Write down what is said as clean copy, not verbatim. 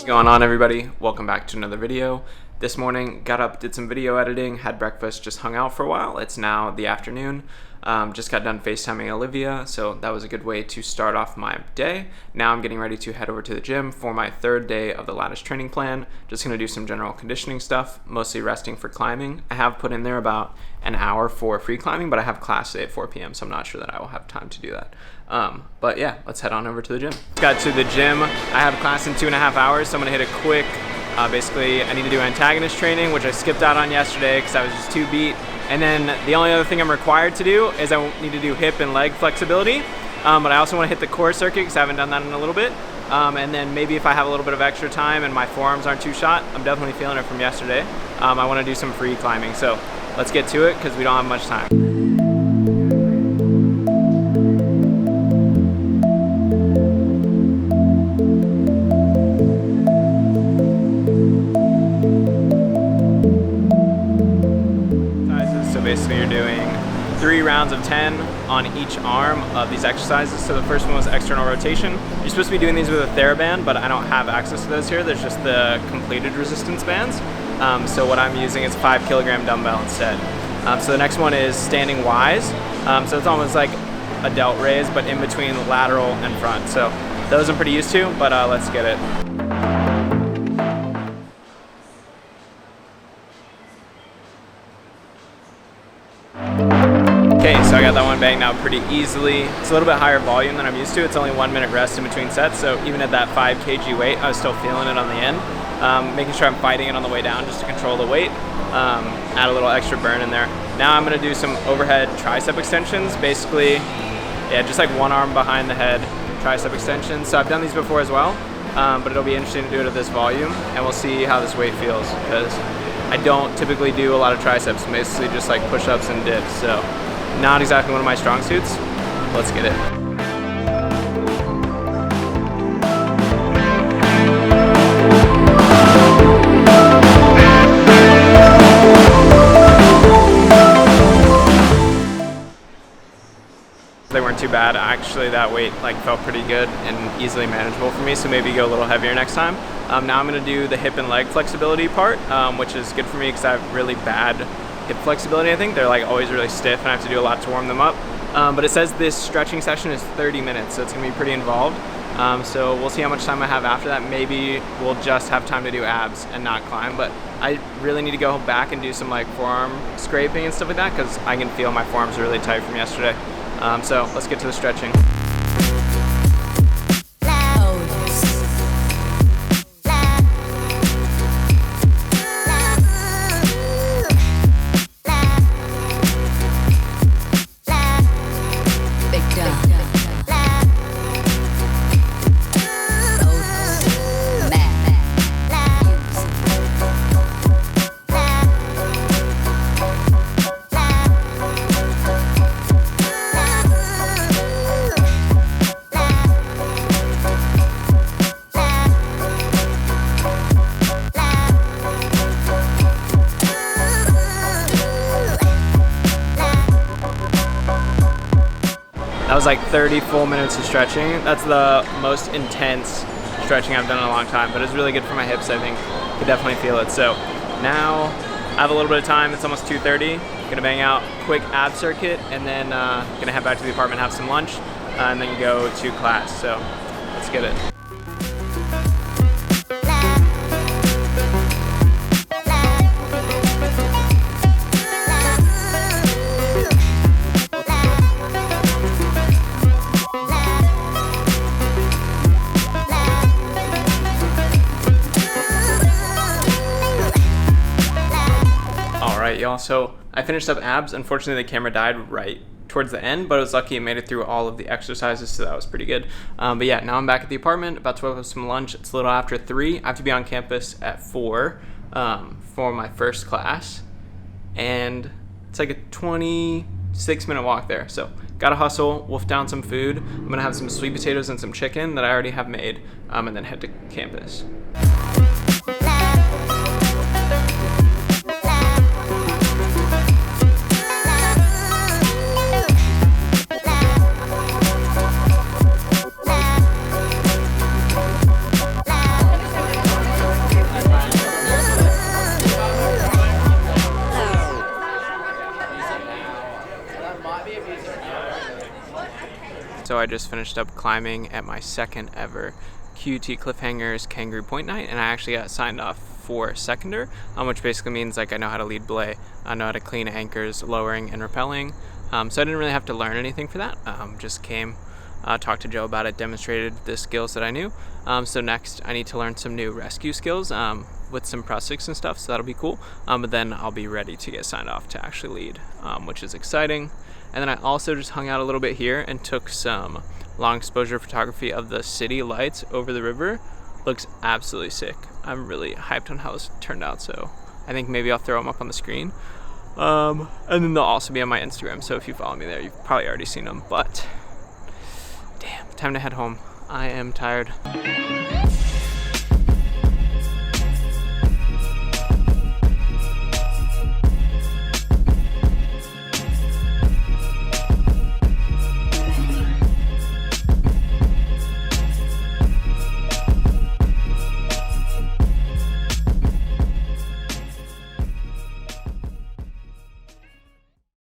Going on, everybody? Welcome back to another video. This morning, got up, did some video editing, had breakfast, just hung out for a while. It's now the afternoon. Just got done FaceTiming Olivia, so that was a good way to start off my day. Now I'm getting ready to head over to the gym for my third day of the lattice training plan. Just gonna do some general conditioning stuff, mostly resting for climbing. I have put in there about an hour for free climbing, but I have class today at 4 p.m., so I'm not sure that I will have time to do that. But yeah, let's head on over to the gym. Got to the gym. I have class in 2.5 hours, so I'm gonna hit a quick, basically I need to do antagonist training, which I skipped out on yesterday because I was just too beat. And then the only other thing I'm required to do is I need to do hip and leg flexibility. But I also want to hit the core circuit because I haven't done that in a little bit. And then maybe if I have a little bit of extra time and my forearms aren't too shot, I'm definitely feeling it from yesterday. I want to do some free climbing. So let's get to it because we don't have much time. Basically you're doing 3 rounds of 10 on each arm of these exercises. So the first one was external rotation. You're supposed to be doing these with a TheraBand, but I don't have access to those here. There's just the completed resistance bands. So what I'm using is a 5 kilogram dumbbell instead. So the next one is standing wise. So it's almost like a delt raise, but in between lateral and front. So those I'm pretty used to, but let's get it. Okay, so I got that one banged out pretty easily. It's a little bit higher volume than I'm used to. It's only 1 minute rest in between sets, so even at that 5 kg weight, I was still feeling it on the end. Making sure I'm fighting it on the way down just to control the weight. Add a little extra burn in there. Now I'm gonna do some overhead tricep extensions. Basically, yeah, just like one arm behind the head tricep extensions. So I've done these before as well, but it'll be interesting to do it at this volume, and we'll see how this weight feels, because I don't typically do a lot of triceps, basically just like push-ups and dips. So not exactly one of my strong suits. Let's get it. They weren't too bad. Actually, that weight felt pretty good and easily manageable for me, so maybe go a little heavier next time. Now I'm gonna do the hip and leg flexibility part, which is good for me because I have really bad hip flexibility. I think they're always really stiff and I have to do a lot to warm them up. But it says this stretching session is 30 minutes, so it's gonna be pretty involved. So we'll see how much time I have after that. Maybe we'll just have time to do abs and not climb, but I really need to go back and do some forearm scraping and stuff like that because I can feel my forearms are really tight from yesterday. So let's get to the stretching. That was like 30 full minutes of stretching. That's the most intense stretching I've done in a long time, but it's really good for my hips, I think. You can definitely feel it. So now I have a little bit of time. It's almost 2:30. Gonna bang out quick ab circuit and then gonna head back to the apartment, have some lunch, and then go to class. So let's get it. Alright y'all, so I finished up abs. Unfortunately the camera died right towards the end, but I was lucky it made it through all of the exercises, so that was pretty good. But yeah, now I'm back at the apartment, about to have some lunch. It's a little after 3. I have to be on campus at 4 for my first class, and it's like a 26-minute walk there. So gotta hustle, wolf down some food. I'm gonna have some sweet potatoes and some chicken that I already have made, and then head to campus. So I just finished up climbing at my second ever QT Cliffhangers Kangaroo Point night, and I actually got signed off for seconder, which basically means like I know how to lead belay, I know how to clean anchors, lowering and rappelling. So I didn't really have to learn anything for that. Just came, talked to Joe about it, demonstrated the skills that I knew. So next I need to learn some new rescue skills with some prosthetics and stuff, so that'll be cool. But then I'll be ready to get signed off to actually lead, which is exciting. And then I also just hung out a little bit here and took some long exposure photography of the city lights over the river. Looks absolutely sick. I'm really hyped on how this turned out, so I think maybe I'll throw them up on the screen. And then they'll also be on my Instagram, so if you follow me there, you've probably already seen them. But damn, time to head home. I am tired.